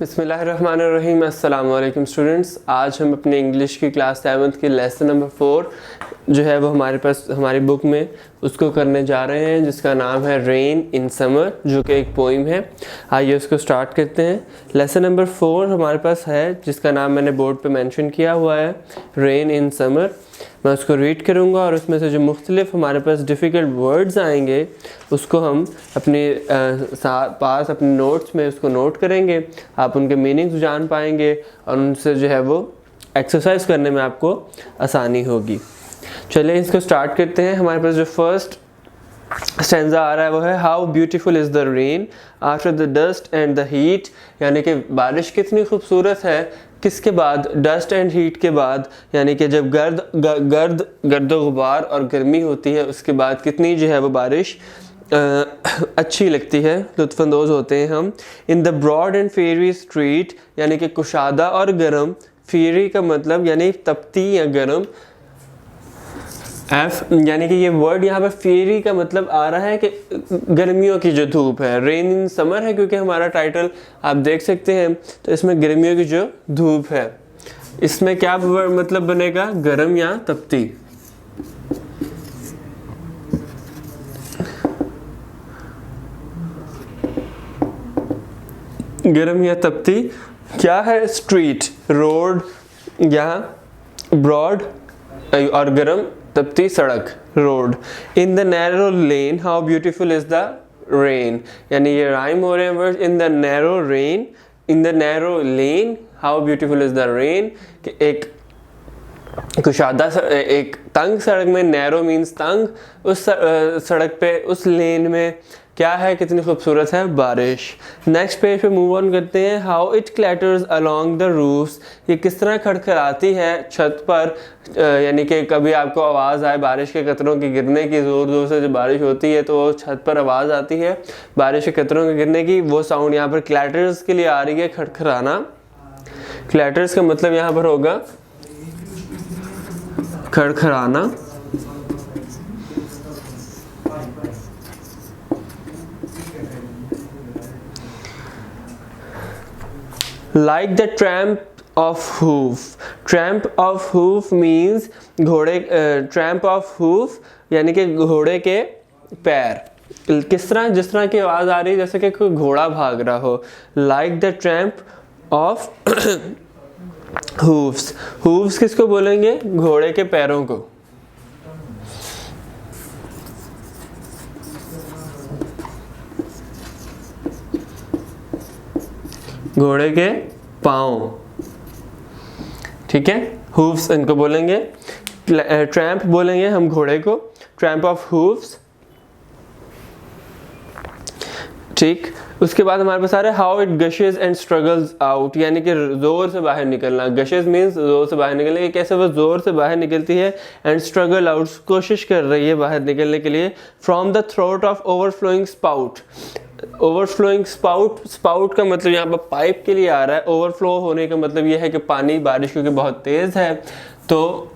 बिस्मिल्लाहिर्रहमानिर्रहीम। अस्सलाम वालेकुम स्टूडेंट्स। आज हम अपने इंग्लिश की क्लास 7th की लेसन नंबर 4 जो है वो हमारे पास हमारी बुक में उसको करने जा रहे हैं, जिसका नाम है रेन इन समर, जो कि एक पोइम है। आइए उसको स्टार्ट करते हैं। लेसन नंबर 4 हमारे पास है, जिसका नाम मैंने बोर्ड पे मेंशन किया हुआ है, रेन इन समर। मैं उसको रीड करूँगा और उसमें से जो मुख्तलिफ हमारे पास डिफ़िकल्ट वर्ड्स आएंगे उसको हम अपने पास अपने नोट्स में उसको नोट करेंगे। आप उनके मीनिंग्स जान पाएंगे और उनसे जो है वो एक्सरसाइज करने में आपको आसानी होगी। चलिए इसको स्टार्ट करते हैं। हमारे पास जो फर्स्ट स्टैंजा आ रहा है वो है how beautiful is the rain after the dust and the heat, यानी कि बारिश कितनी खूबसूरत है किसके बाद, डस्ट एंड हीट के बाद, यानी कि जब गर्द गुबार और गर्मी होती है उसके बाद कितनी जो है वो बारिश अच्छी लगती है, लुत्फ़अंदोज़ होते हैं हम। In the broad and fairy street, यानी कि कुशादा और गर्म, फेयरी का मतलब यानी तपती या गर्म, यानी कि ये वर्ड यहाँ पर फेयरी का मतलब आ रहा है कि गर्मियों की जो धूप है। रेन इन समर है क्योंकि हमारा टाइटल आप देख सकते हैं, तो इसमें गर्मियों की जो धूप है, इसमें क्या मतलब बनेगा, गर्म या तपती। गर्म या तपती क्या है, स्ट्रीट रोड या ब्रॉड और गर्म तपती सड़क road. In the narrow lane how beautiful is the rain, यानी ये राइम हो रहे हैं word. In the narrow rain, in the narrow lane how beautiful is the rain, कि एक कुशादा एक तंग सड़क में, नैरो मीन्स तंग, उस सड़क पे उस लेन में क्या है, कितनी खूबसूरत है बारिश। नेक्स्ट पेज पे मूव ऑन करते हैं। How it clatters along the roofs, ये किस तरह खड़खड़ाती है छत पर, यानी कि कभी आपको आवाज़ आए बारिश के कतरों के गिरने की, ज़ोर ज़ोर से जब बारिश होती है तो वो छत पर आवाज़ आती है बारिश के कतरों के गिरने की, वो साउंड यहाँ पर क्लैटर्स के लिए आ रही है, खड़खड़ाना। क्लैटर्स का मतलब यहाँ पर होगा खड़खड़ाना। Like the tramp of hoof, tramp of hoof means घोड़े, tramp of hoof यानी कि घोड़े के पैर, किस तरह, जिस तरह की आवाज़ आ रही है जैसे कि कोई घोड़ा भाग रहा हो। Like the tramp of hoofs, hooves किसको बोलेंगे, घोड़े के पैरों को। घोड़े के पाँव, ठीक है, हूफ्स इनको बोलेंगे। ट्रैम्प बोलेंगे हम घोड़े को, ट्रैम्प ऑफ हूफ्स, ठीक। उसके बाद हमारे पास आ रहा है how it gushes and struggles out, यानी कि जोर से बाहर निकलना। गशेज मीन्स जोर से बाहर निकलने, कैसे वो जोर से बाहर निकलती है, एंड स्ट्रगल आउट कोशिश कर रही है बाहर निकलने के लिए। From the throat of overflowing spout, overflowing spout, spout का मतलब यहाँ पर पाइप के लिए आ रहा है। ओवरफ्लो होने का मतलब यह है कि पानी बारिश क्योंकि बहुत तेज़ है तो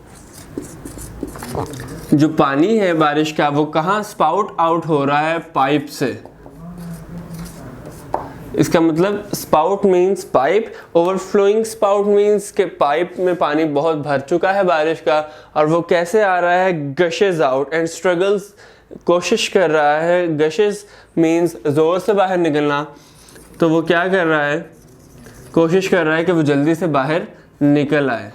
जो पानी है बारिश का वो कहाँ स्पाउट आउट हो रहा है, पाइप से। इसका मतलब spout means pipe, overflowing spout means के पाइप में पानी बहुत भर चुका है बारिश का, और वो कैसे आ रहा है, गशेज आउट, एंड स्ट्रगल्स कोशिश कर रहा है। गशेज मीन्स ज़ोर से बाहर निकलना, तो वो क्या कर रहा है, कोशिश कर रहा है कि वो जल्दी से बाहर निकल आए।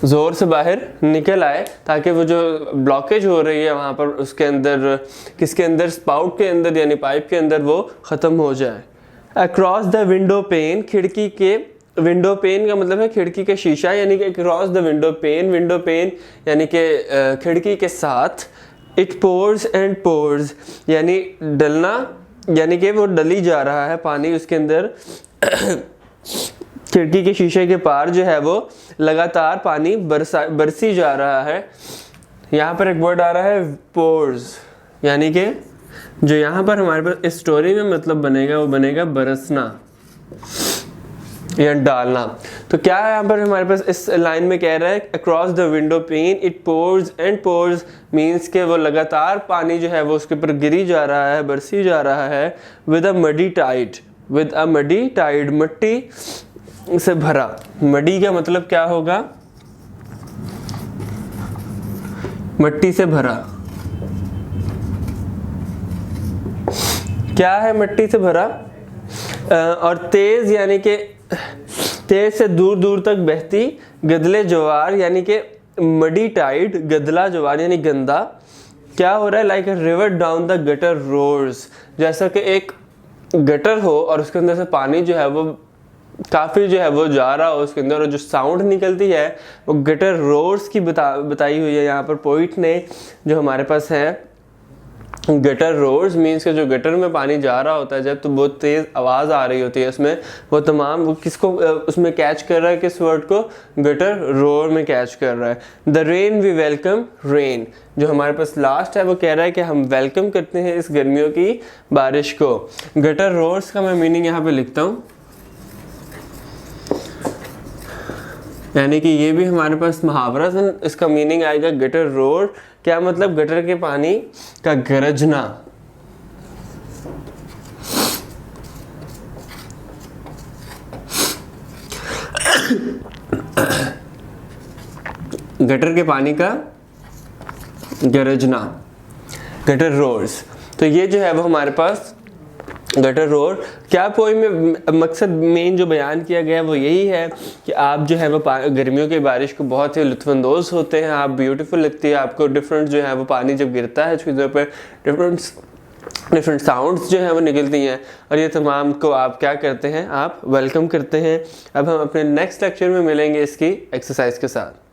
ज़ोर से बाहर निकल आए ताकि वो जो ब्लॉकेज हो रही है वहाँ पर उसके अंदर, किसके अंदर, स्पाउट के अंदर यानी पाइप के अंदर, वो ख़त्म हो जाए। अक्रॉस द विंडो पेन, खिड़की के, विंडो पेन का मतलब है खिड़की के शीशा, यानी कि across the window pane, window pane यानी कि खिड़की के साथ। इट पोर्स एंड पोर्स यानी डलना, यानी कि वो डली जा रहा है पानी उसके अंदर। खिड़की के शीशे के पार जो है वो लगातार पानी बरसी जा रहा है। यहाँ पर एक वर्ड आ रहा है पोर्स, यानी कि जो यहाँ पर हमारे पास इस स्टोरी में मतलब बनेगा वो बनेगा बरसना। या डालना। तो क्या है यहाँ पर हमारे पास इस लाइन में कह रहा है across the window pane it pores and pores, means के वो लगातार पानी जो है वो उसके ऊपर गिरी जा रहा है, बरसी जा रहा है। With a muddy tide, with a muddy tide, मिट्टी से भरा। मडी का मतलब क्या होगा? मिट्टी से भरा। क्या है मिट्टी से भरा? और तेज यानी कि तेज से दूर दूर तक बहती गदले ज्वार, यानी कि मडी टाइड, गदला ज्वार यानी गंदा। क्या हो रहा है? Like a river down the gutter roars, जैसा कि एक गटर हो और उसके अंदर से पानी जो है वो काफ़ी जो है वो जा रहा हो उसके अंदर, और जो साउंड निकलती है वो गटर रोर्स की बताई हुई है यहाँ पर पोइट ने। जो हमारे पास है गटर रोर्स मीन्स के जो गटर में पानी जा रहा होता है जब, तो बहुत तेज़ आवाज़ आ रही होती है उसमें, वो तमाम वो किसको उसमें कैच कर रहा है? किस वर्ड को? गटर रोर में कैच कर रहा है। The rain we welcome rain, जो हमारे पास लास्ट है वो कह रहा है कि हम वेलकम करते हैं इस गर्मियों की बारिश को। गटर रोर्स का मैं मीनिंग यहाँ पे लिखता हूँ, यानी कि ये भी हमारे पास मुहावरा था, इसका मीनिंग आएगा गटर रोर। क्या मतलब? गटर के पानी का गरजना। गटर के पानी का गरजना, गटर रोर्स। तो ये जो है वो हमारे पास गटर रोर। क्या पोइम में मकसद मेन जो बयान किया गया है वो यही है कि आप जो है वो गर्मियों की बारिश को बहुत ही लुत्फानंदोज़ होते हैं, आप ब्यूटीफुल लगती है आपको। डिफरेंट जो है वो पानी जब गिरता है चीज़ों पर डिफरेंट साउंड्स जो है वो निकलती हैं, और ये तमाम को आप क्या करते हैं? आप वेलकम करते हैं। अब हम अपने नेक्स्ट लेक्चर में मिलेंगे इसकी एक्सरसाइज के साथ।